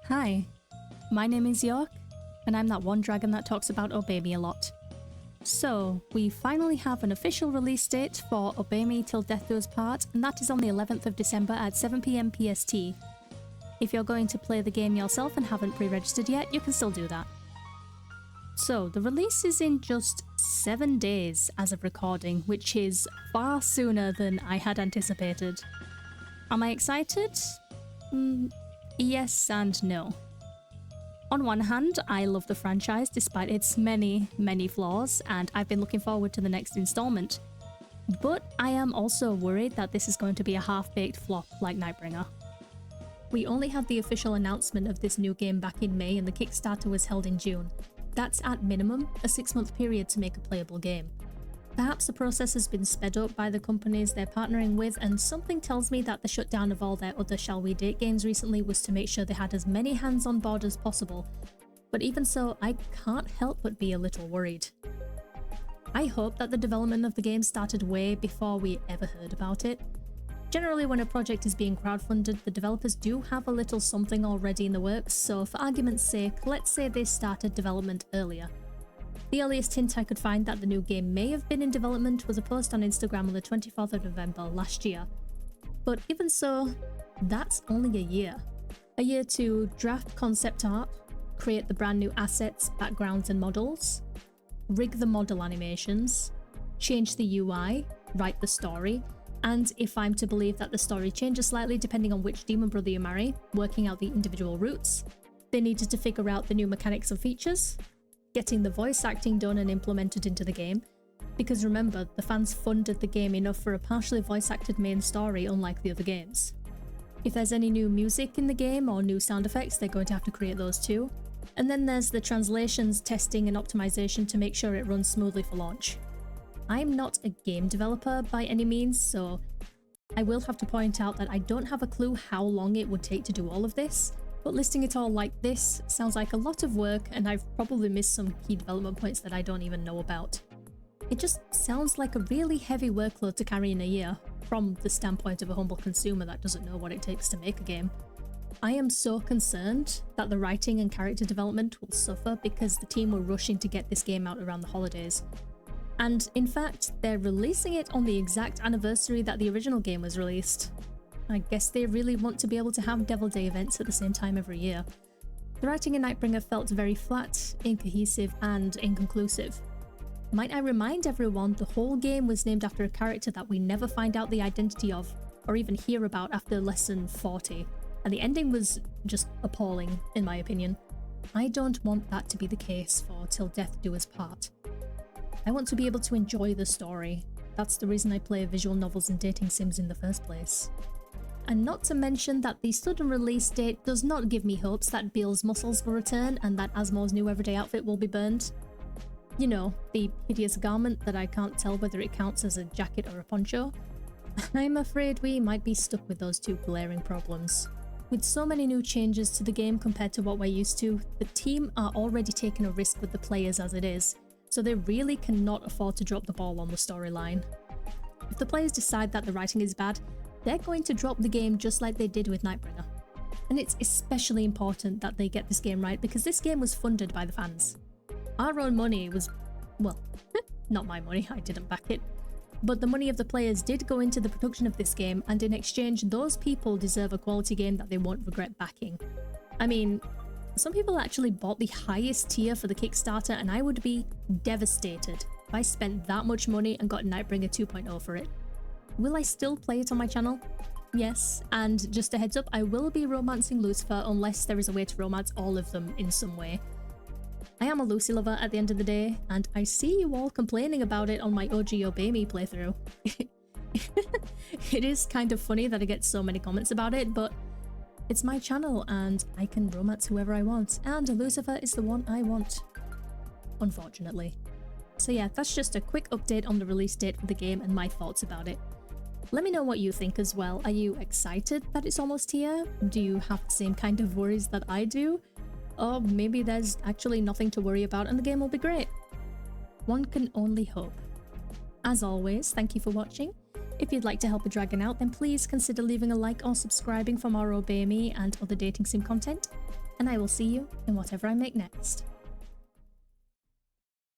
Hi, my name is York, and I'm that one dragon that talks about Otome a lot. So, we finally have an official release date for Otome Till Death Do Us Part, and that is on the 11th of December at 7 PM PST. If you're going to play the game yourself and haven't pre-registered yet, you can still do that. So, the release is in just 7 days as of recording, which is far sooner than I had anticipated. Am I excited? Yes and no. On one hand, I love the franchise despite its many flaws, and I've been looking forward to the next installment. But I am also worried that this is going to be a half-baked flop like Nightbringer. We only had the official announcement of this new game back in May, and the Kickstarter was held in June. That's at minimum a 6-month period to make a playable game. Perhaps the process has been sped up by the companies they're partnering with, and something tells me that the shutdown of all their other Shall We Date games recently was to make sure they had as many hands on board as possible. But even so, I can't help but be a little worried. I hope that the development of the game started way before we ever heard about it. Generally, when a project is being crowdfunded, the developers do have a little something already in the works, so for argument's sake, let's say they started development earlier. The earliest hint I could find that the new game may have been in development was a post on Instagram on the 24th of November last year. But even so, that's only a year. A year to draft concept art, create the brand new assets, backgrounds and models, rig the model animations, change the UI, write the story, and if I'm to believe that the story changes slightly depending on which demon brother you marry, working out the individual routes, they needed to figure out the new mechanics and features, getting the voice acting done and implemented into the game, because remember, the fans funded the game enough for a partially voice acted main story unlike the other games. If there's any new music in the game or new sound effects, they're going to have to create those too. And then there's the translations, testing and optimization to make sure it runs smoothly for launch. I'm not a game developer by any means, so I will have to point out that I don't have a clue how long it would take to do all of this, but listing it all like this sounds like a lot of work, and I've probably missed some key development points that I don't even know about. It just sounds like a really heavy workload to carry in a year, from the standpoint of a humble consumer that doesn't know what it takes to make a game. I am so concerned that the writing and character development will suffer because the team were rushing to get this game out around the holidays. And in fact, they're releasing it on the exact anniversary that the original game was released. I guess they really want to be able to have Devil Day events at the same time every year. The writing in Nightbringer felt very flat, incohesive, and inconclusive. Might I remind everyone, the whole game was named after a character that we never find out the identity of, or even hear about after lesson 40, and the ending was just appalling, in my opinion. I don't want that to be the case for Till Death Do Us Part. I want to be able to enjoy the story. That's the reason I play visual novels and dating sims in the first place. And not to mention that the sudden release date does not give me hopes that Beale's muscles will return and that Asmo's new everyday outfit will be burned. You know, the hideous garment that I can't tell whether it counts as a jacket or a poncho. I'm afraid we might be stuck with those two glaring problems. With so many new changes to the game compared to what we're used to, the team are already taking a risk with the players as it is, so they really cannot afford to drop the ball on the storyline. If the players decide that the writing is bad, they're going to drop the game just like they did with Nightbringer. And it's especially important that they get this game right because this game was funded by the fans. Our own money was, well, not my money, I didn't back it, but the money of the players did go into the production of this game, and in exchange those people deserve a quality game that they won't regret backing. I mean, some people actually bought the highest tier for the Kickstarter, and I would be devastated if I spent that much money and got Nightbringer 2.0 for it. Will I still play it on my channel? Yes, and just a heads up, I will be romancing Lucifer unless there is a way to romance all of them in some way. I am a Lucy lover at the end of the day, and I see you all complaining about it on my OG Otome playthrough. It is kind of funny that I get so many comments about it, but it's my channel and I can romance whoever I want, and Lucifer is the one I want. Unfortunately. So yeah, that's just a quick update on the release date for the game and my thoughts about it. Let me know what you think as well. Are you excited that it's almost here? Do you have the same kind of worries that I do? Or maybe there's actually nothing to worry about and the game will be great. One can only hope. As always, thank you for watching. If you'd like to help a dragon out, then please consider leaving a like or subscribing for more Otome and other dating sim content. and I will see you in whatever I make next.